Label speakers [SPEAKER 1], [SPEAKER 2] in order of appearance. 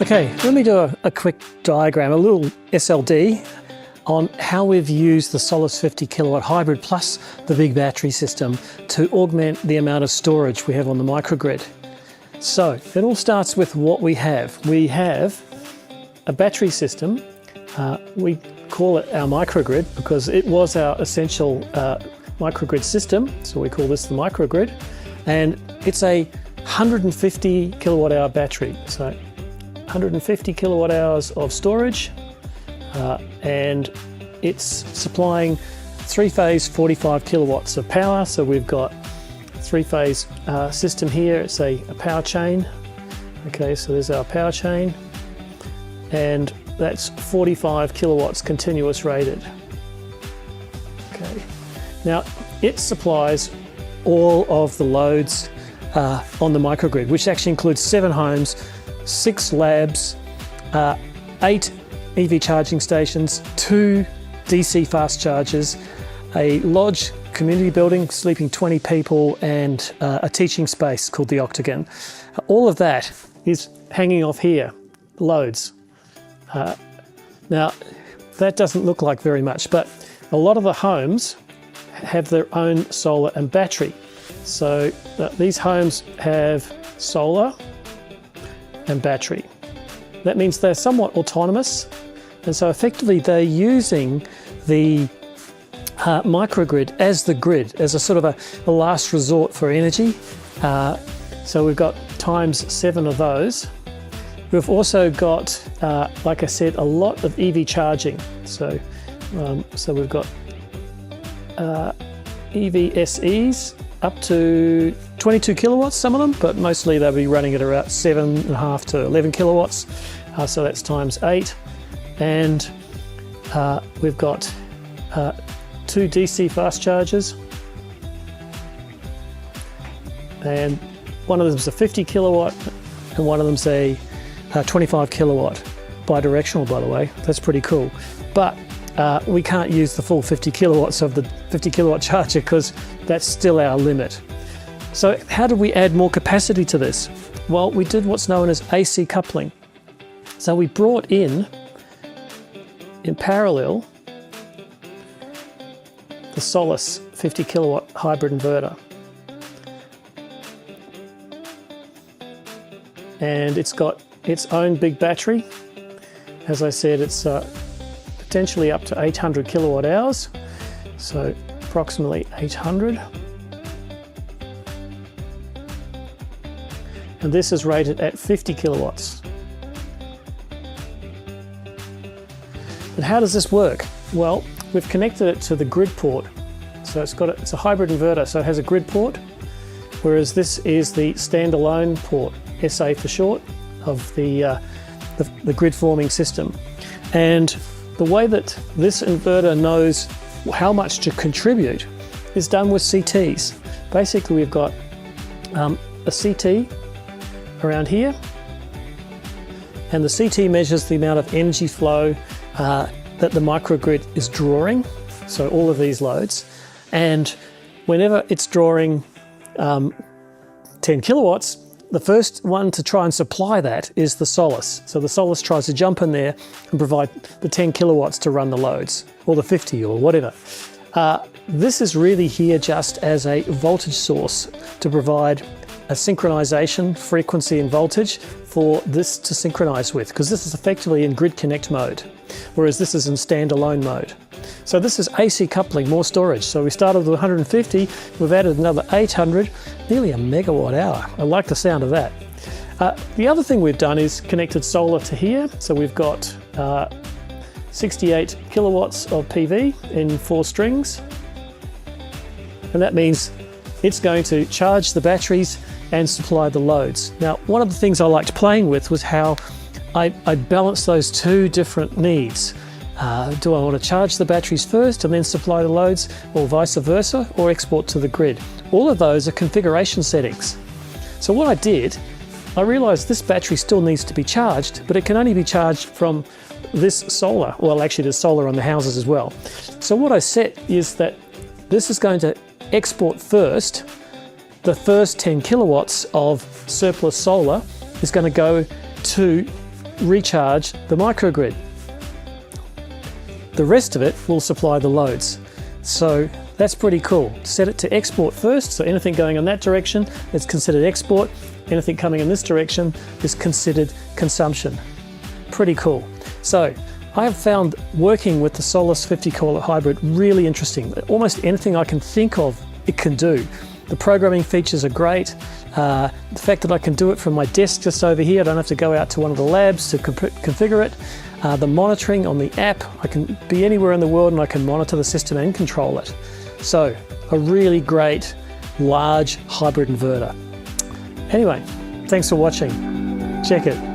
[SPEAKER 1] Okay, let me do a quick diagram, a little SLD on how we've used the Solis 50 kilowatt hybrid plus the big battery system to augment the amount of storage we have on the microgrid. So it all starts with what we have. We have a battery system. We call it our microgrid because it was our essential microgrid system. So we call this the microgrid. And it's a 150 kilowatt hour battery. So 150 kilowatt hours of storage, and it's supplying three-phase 45 kilowatts of power. So we've got three-phase system here. It's a power chain. Okay, so there's our power chain, and that's 45 kilowatts continuous rated. Okay, now it supplies all of the loads on the microgrid, which actually includes 7 homes, 6 labs, 8 EV charging stations, 2 DC fast chargers, a lodge community building sleeping 20 people, and a teaching space called the 𝐒𝐿. All of that is hanging off here, loads. Now that doesn't look like very much, but a lot of the homes have their own solar and battery. So these homes have solar and battery. That means they're somewhat autonomous, and so effectively they're using the microgrid as the grid, as a sort of a last resort for energy. So we've got ×7 of those. We've also got, like I said, a lot of EV charging. So we've got EVSEs up to 22 kilowatts, some of them, but mostly they'll be running at around 7.5 to 11 kilowatts. So that's ×8. And we've got 2 DC fast chargers. And one of them's a 50 kilowatt and one of them's a 25 kilowatt. Bidirectional, by the way. That's pretty cool. But we can't use the full 50 kilowatts of the 50 kilowatt charger because that's still our limit. So how do we add more capacity to this? Well, we did what's known as AC coupling. So we brought in parallel, the Solis 50 kilowatt hybrid inverter. And it's got its own big battery. As I said, it's potentially up to 800 kilowatt hours, so approximately 800. And this is rated at 50 kilowatts. But how does this work? Well, we've connected it to the grid port. So it's a hybrid inverter, so it has a grid port, whereas this is the standalone port, SA for short, of the grid forming system. And the way that this inverter knows how much to contribute is done with CTs. Basically, we've got a CT around here, and the CT measures the amount of energy flow that the microgrid is drawing, so all of these loads. And whenever it's drawing 10 kilowatts, the first one to try and supply that is the Solis. So the Solis tries to jump in there and provide the 10 kilowatts to run the loads, or the 50 or whatever. This is really here just as a voltage source to provide a synchronization, frequency and voltage for this to synchronize with, because this is effectively in grid connect mode, whereas this is in standalone mode. So this is AC coupling, more storage. So we started with 150, we've added another 800, nearly a megawatt hour. I like the sound of that. The other thing we've done is connected solar to here. So we've got 68 kilowatts of PV in 4 strings. And that means it's going to charge the batteries and supply the loads. Now, one of the things I liked playing with was how I balanced those 2 different needs. Do I want to charge the batteries first and then supply the loads, or vice versa, or export to the grid? All of those are configuration settings. So what I did, I realized this battery still needs to be charged, but it can only be charged from this solar. Well, actually there's solar on the houses as well. So what I set is that this is going to export first the first 10 kilowatts of surplus solar is going to go to recharge the microgrid. The rest of it will supply the loads. So that's pretty cool. Set it to export first, so anything going in that direction is considered export. Anything coming in this direction is considered consumption. Pretty cool. So I have found working with the Solis 50 kW hybrid really interesting. Almost anything I can think of, it can do. The programming features are great. The fact that I can do it from my desk just over here, I don't have to go out to one of the labs to configure it. The monitoring on the app, I can be anywhere in the world and I can monitor the system and control it. So a really great large hybrid inverter. Anyway, thanks for watching. Check it.